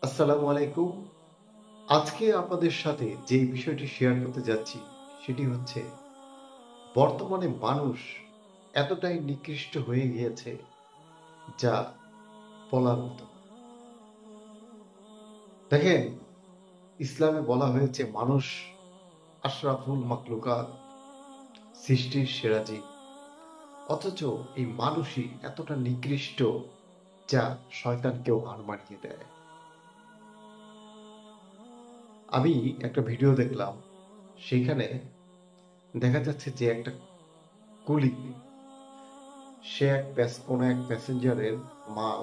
আসসালামু আলাইকুম। আজকে আপনাদের সাথে যে বিষয়টি শেয়ার করতে যাচ্ছি সেটি হচ্ছে বর্তমানে মানুষ এতটাই নিকৃষ্ট হয়ে গিয়েছে যা বলার মতো না। দেখেন, ইসলামে বলা হয়েছে মানুষ আশরাফুল মাখলুকাত, সৃষ্টির সেরা জীব। অথচ এই মানুষই এতটা নিকৃষ্ট যা শয়তানকেও হার মানিয়ে দেয়। আমি একটা ভিডিও দেখলাম, সেখানে দেখা যাচ্ছে যে একটা কুলি সে কোনো এক প্যাসেঞ্জারের মাল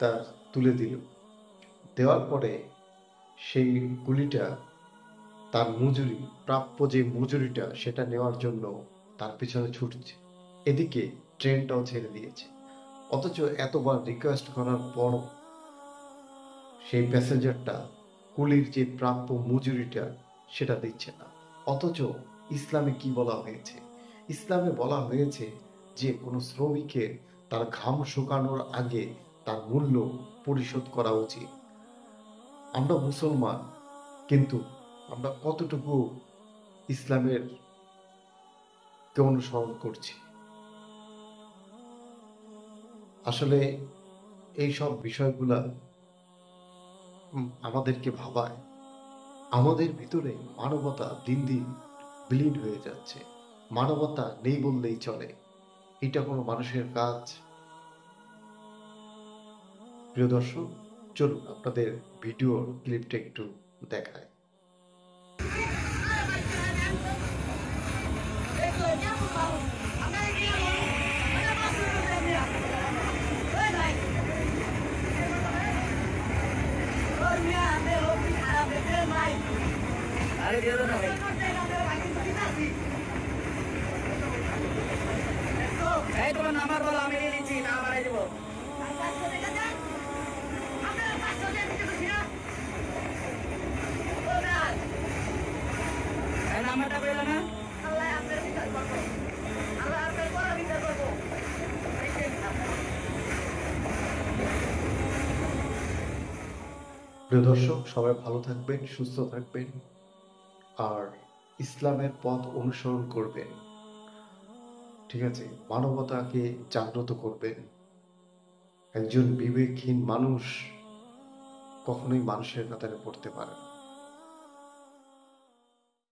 তার তুলে দিল। দেওয়ার পরে সেই কুলিটা তার প্রাপ্য যে মজুরিটা সেটা নেওয়ার জন্য তার পিছনে ছুটছে। এদিকে ট্রেনটাও ছেড়ে দিয়েছে। অথচ এতবার রিকোয়েস্ট করার পরও সেই প্যাসেঞ্জারটা কুলির যে প্রাপ্য মজুরিটা সেটা দিচ্ছে না। অথচ ইসলামে কি বলা হয়েছে? ইসলামে বলা হয়েছে যে কোনো শ্রমিকের তার ঘাম শুকানোর আগে তার মূল্য পরিশোধ করা উচিত। আমরা মুসলমান, কিন্তু আমরা কতটুকু ইসলামের কে অনুসরণ করছি? আসলে এই সব বিষয়গুলা আমাদেরকে ভাবায়। আমাদের ভিতরে মানবতা দিন দিন বিলীন হয়ে যাচ্ছে। মানবতা নেই বললেই চলে। এটা কোনো মানুষের কাজ? প্রিয় দর্শক, চলুন আপনাদের ভিডিওর ক্লিপটা একটু দেখায়। এই তোমার নাম্বার বলো, আমি নিয়ে নিচ্ছি, টাকা বাড়াই দেবো। এই নাম্বারটা পেলো না? প্রিয় দর্শক, সবাই ভালো থাকবেন, সুস্থ থাকবেন, আর ইসলামের পথ অনুসরণ করবেন। ঠিক আছে? মানবতাকে জাগ্রত করবেন। একজন বিবেকহীন মানুষ কখনোই মানুষের কাতারে পড়তে পারে না।